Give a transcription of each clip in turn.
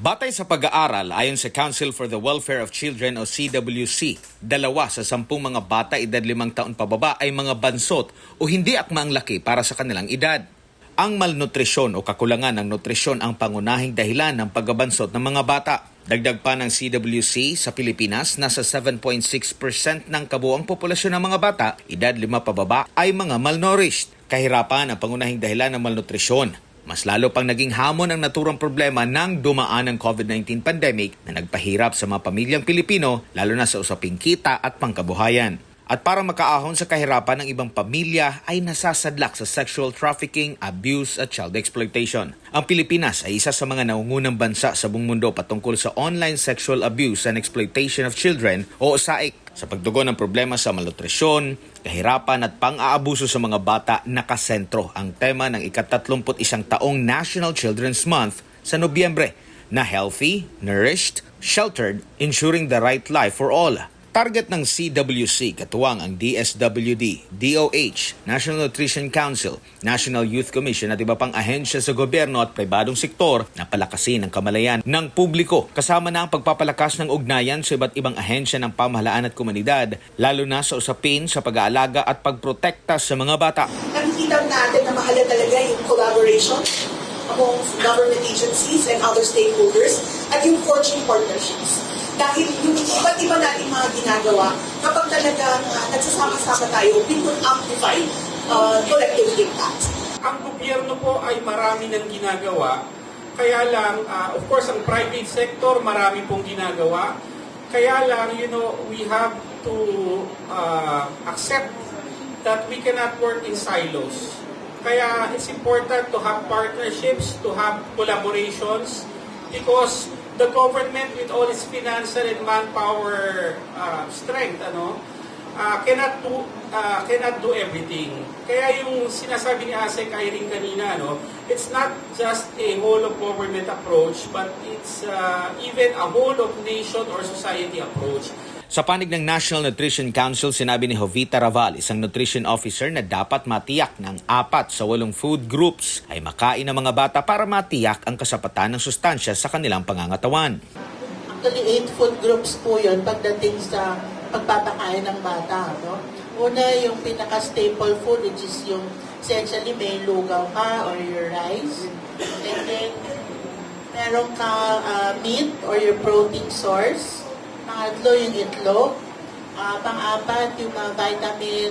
Batay sa pag-aaral, ayon sa Council for the Welfare of Children o CWC, 2 sa 10 mga bata edad 5 taon pababa ay mga bansot o hindi akmaang laki para sa kanilang edad. Ang malnutrisyon o kakulangan ng nutrisyon ang pangunahing dahilan ng pagbabansot ng mga bata. Dagdag pa ng CWC, sa Pilipinas, nasa 7.6% ng kabuuang populasyon ng mga bata, edad 5 pababa, ay mga malnourished. Kahirapan ang pangunahing dahilan ng malnutrisyon. Mas lalo pang naging hamon ang naturang problema ng dumaan ng COVID-19 pandemic na nagpahirap sa mga pamilyang Pilipino, lalo na sa usaping kita at pangkabuhayan. At para makaahon sa kahirapan ng ibang pamilya ay nasasadlak sa sexual trafficking, abuse at child exploitation. Ang Pilipinas ay isa sa mga nangungunang bansa sa buong mundo patungkol sa online sexual abuse and exploitation of children o SAIC. Sa pagtugon ng problema sa malnutrisyon, kahirapan at pang-aabuso sa mga bata, nakasentro ang tema ng ika-31 taong National Children's Month sa Nobyembre na Healthy, Nourished, Sheltered, Ensuring the Right Life for All. Target ng CWC, katuwang ang DSWD, DOH, National Nutrition Council, National Youth Commission at iba pang ahensya sa gobyerno at pribadong sektor na palakasin ang kamalayan ng publiko. Kasama na ang pagpapalakas ng ugnayan sa iba't ibang ahensya ng pamahalaan at komunidad, lalo na sa usapin sa pag-aalaga at pagprotekta sa mga bata. Nakikita natin na mahalaga talaga yung collaboration among government agencies and other stakeholders at yung forging partnerships. Dahil yung iba't iba nating mga ginagawa, kapag talagang nagsasama-sama tayo, we could amplify collective impact. Ang gobyerno po ay marami ng ginagawa, kaya lang, of course, ang private sector marami pong ginagawa, kaya lang, we have to accept that we cannot work in silos. Kaya it's important to have partnerships, to have collaborations, because the government with all its financial and manpower strength cannot do everything. Kaya yung sinasabi ni Asek Irene kanina, it's not just a whole of government approach, but it's even a whole of nation or society approach. Sa panig ng National Nutrition Council, sinabi ni Jovita Raval, isang nutrition officer, na dapat matiyak ng 4 sa 8 food groups ay makain ng mga bata para matiyak ang kasapatan ng sustansya sa kanilang pangangatawan. Actually, 8 food groups po yun pagdating sa pagpapakain ng bata. Una, yung pinaka-staple food, which is yung essentially may lugaw ka or your rice. And then, meron ka meat or your protein source. Pangatlo, yung itlog. Pang-apat, yung vitamin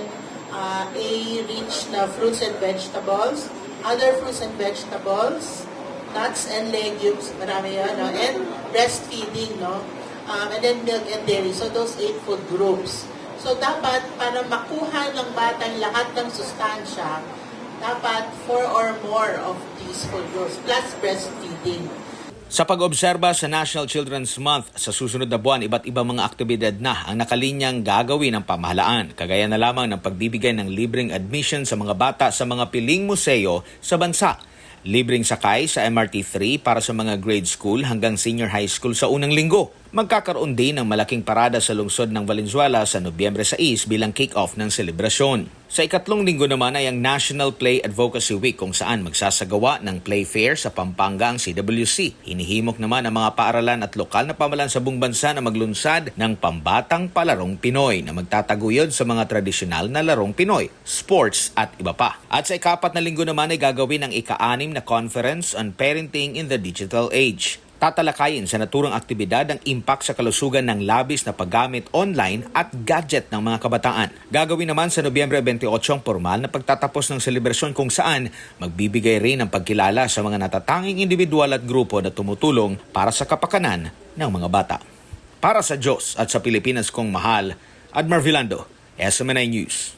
A-rich na fruits and vegetables. Other fruits and vegetables. Nuts and legumes. Marami yun. And breastfeeding. And then milk and dairy. So, those 8 food groups. So, dapat, para makuha ng batang lahat ng sustansya, dapat 4 or more of these food groups. Plus breastfeeding. Sa pag-obserba sa National Children's Month, sa susunod na buwan, iba't ibang mga aktibidad na ang nakalinyang gagawin ng pamahalaan. Kagaya na lamang ng pagbibigay ng libreng admission sa mga bata sa mga piling museo sa bansa. Libreng sakay sa MRT-3 para sa mga grade school hanggang senior high school sa unang linggo. Magkakaroon din ng malaking parada sa lungsod ng Valenzuela sa Nobyembre 6 bilang kick-off ng selebrasyon. Sa ikatlong linggo naman ay ang National Play Advocacy Week kung saan magsasagawa ng play fair sa Pampanga ang CWC. Hinihimok naman ang mga paaralan at lokal na pamahalaan sa buong bansa na maglunsad ng pambatang palarong Pinoy na magtataguyod sa mga tradisyonal na larong Pinoy, sports at iba pa. At sa ika-4 na linggo naman ay gagawin ang ika-6 na Conference on Parenting in the Digital Age. Tatalakayin sa naturang aktibidad ang impact sa kalusugan ng labis na paggamit online at gadget ng mga kabataan. Gagawin naman sa Nobyembre 28 ang formal na pagtatapos ng selebrasyon kung saan magbibigay rin ng pagkilala sa mga natatanging individual at grupo na tumutulong para sa kapakanan ng mga bata. Para sa Diyos at sa Pilipinas kong mahal, Admar Vilando, SMNI News.